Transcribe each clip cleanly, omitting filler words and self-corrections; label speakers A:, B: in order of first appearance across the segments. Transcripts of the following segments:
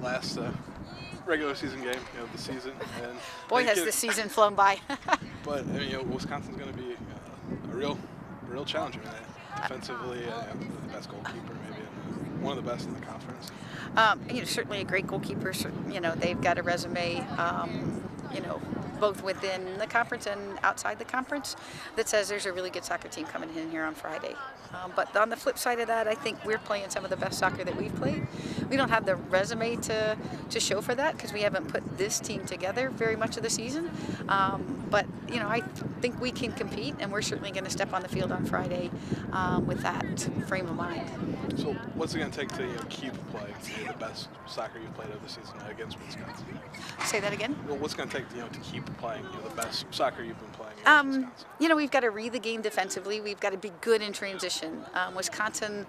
A: last regular season game, of the season. And
B: Boy, has the season flown by.
A: But I mean, Wisconsin's going to be a real challenge. I mean, defensively, the best goalkeeper, maybe one of the best in the conference.
B: Certainly a great goalkeeper. They've got a resume. Both within the conference and outside the conference, that says there's a really good soccer team coming in here on Friday. But on the flip side of that, I think we're playing some of the best soccer that we've played. We don't have the resume to show for that because we haven't put this team together very much of the season. But I think we can compete, and we're certainly going to step on the field on Friday with that frame of mind.
A: So what's it going to take to keep playing the best soccer you've played of the season against Wisconsin?
B: Say that again?
A: Well, what's going to take to keep playing the best soccer you've been playing against Wisconsin?
B: We've got to read the game defensively. We've got to be good in transition. Wisconsin,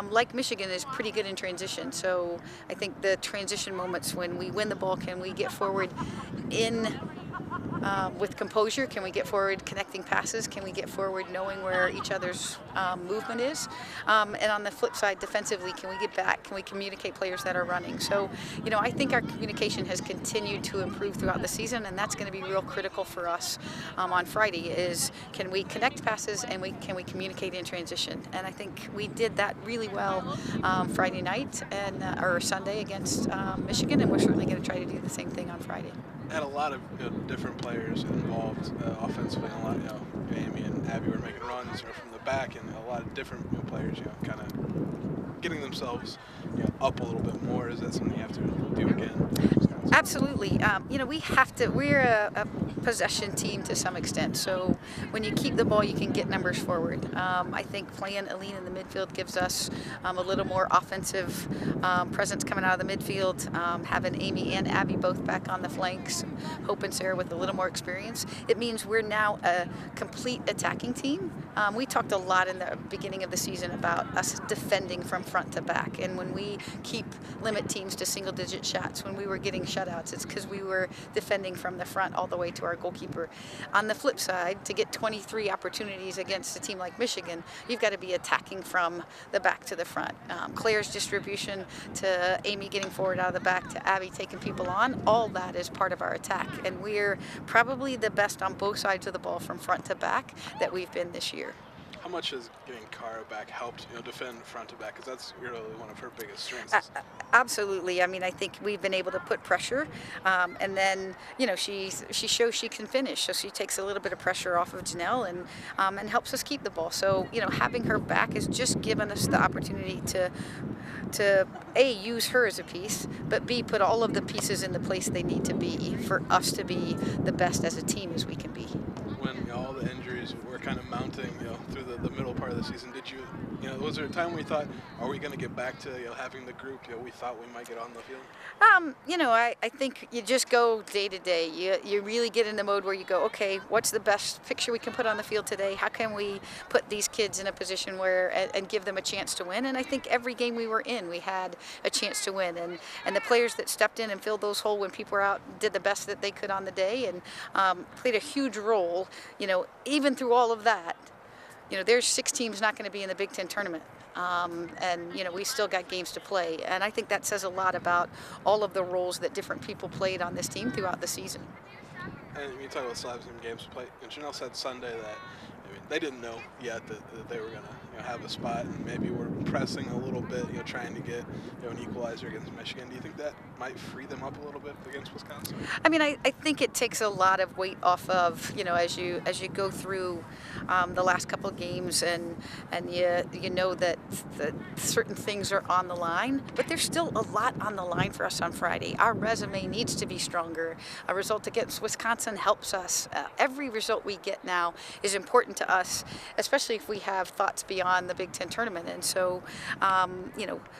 B: like Michigan, is pretty good in transition. So I think the transition moments when we win the ball, can we get forward with composure? Can we get forward connecting passes? Can we get forward knowing where each other's movement is? And on the flip side, defensively, can we get back? Can we communicate players that are running? So, I think our communication has continued to improve throughout the season, and that's going to be real critical for us on Friday is can we connect passes and can we communicate in transition? And I think we did that really well Friday night or Sunday against Michigan, and we're certainly going to try to do the same thing on Friday.
A: Had a lot of different players involved offensively, and a lot, Amy and Abby were making runs from the back, and a lot of different players, kind of getting themselves up a little bit more. Is that something you have to do again?
B: Absolutely. We have to. We're a possession team to some extent. So when you keep the ball, you can get numbers forward. I think playing Illini in the midfield gives us a little more offensive presence coming out of the midfield. Having Amy and Abby both back on the flanks, Hope and Sarah with a little more experience. It means we're now a complete attacking team. We talked a lot in the beginning of the season about us defending from front to back, and when we limit teams to single-digit shots, when we were getting shutouts, it's because we were defending from the front all the way to our goalkeeper. On the flip side, to get 23 opportunities against a team like Michigan, you've got to be attacking from the back to the front. Claire's distribution to Amy getting forward out of the back to Abby taking people on, all that is part of our attack, and we're probably the best on both sides of the ball from front to back that we've been this year.
A: How much has getting Cara back helped, defend front to back? Because that's really one of her biggest strengths.
B: Absolutely. I mean, I think we've been able to put pressure, and then she shows she can finish, so she takes a little bit of pressure off of Janelle and helps us keep the ball. So having her back has just given us the opportunity to A, use her as a piece, but B, put all of the pieces in the place they need to be for us to be the best as a team as we can be.
A: When all the injuries were kind of mounting, through the middle part of the season, did you, was there a time where you thought, are we going to get back to, having the group, we thought we might get on the field?
B: I think you just go day to day. You really get in the mode where you go, okay, what's the best picture we can put on the field today? How can we put these kids in a position where and give them a chance to win? And I think every game we were in, we had a chance to win. And the players that stepped in and filled those holes when people were out did the best that they could on the day and played a huge role. Even through all of that, there's 6 teams not going to be in the Big Ten tournament. And we still got games to play, and I think that says a lot about all of the roles that different people played on this team throughout the season.
A: And you talk about still having some games to play, and Janelle said Sunday that they didn't know yet that they were going to have a spot, and maybe we're pressing a little bit, trying to get an equalizer against Michigan. Do you think that might free them up a little bit against Wisconsin?
B: I mean, I think it takes a lot of weight off of as you go through the last couple of games, and you know that certain things are on the line, but there's still a lot on the line for us on Friday. Our resume needs to be stronger. A result against Wisconsin helps us. Every result we get now is important to us, especially if we have thoughts beyond the Big Ten tournament. And so,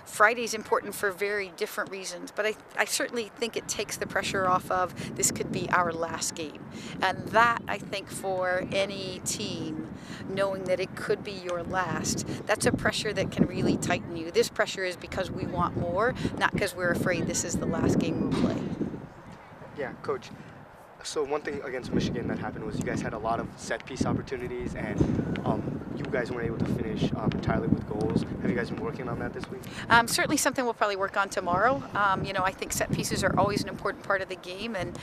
B: Friday's important for very different reasons, but I certainly think it takes the pressure off of this could be our last game. And that, I think, for any team, knowing that it could be your last, that's a pressure that can really tighten you. This pressure is because we want more, not because we're afraid this is the last game we'll play.
C: Yeah, Coach. So one thing against Michigan that happened was you guys had a lot of set-piece opportunities, and you guys weren't able to finish entirely with goals. Have you guys been working on that this week?
B: Certainly something we'll probably work on tomorrow. I think set pieces are always an important part of the game, and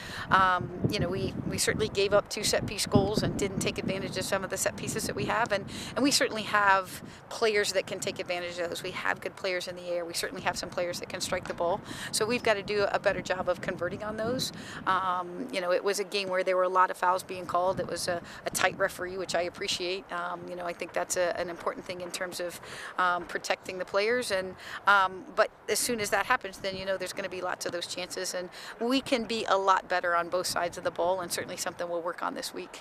B: we certainly gave up 2 set piece goals and didn't take advantage of some of the set pieces that we have, and we certainly have players that can take advantage of those. We have good players in the air. We certainly have some players that can strike the ball, so we've got to do a better job of converting on those. It was a game where there were a lot of fouls being called. It was a tight referee, which I appreciate. I think that's an important thing in terms of protecting the players. But as soon as that happens, then there's going to be lots of those chances, and we can be a lot better on both sides of the ball, and certainly something we'll work on this week.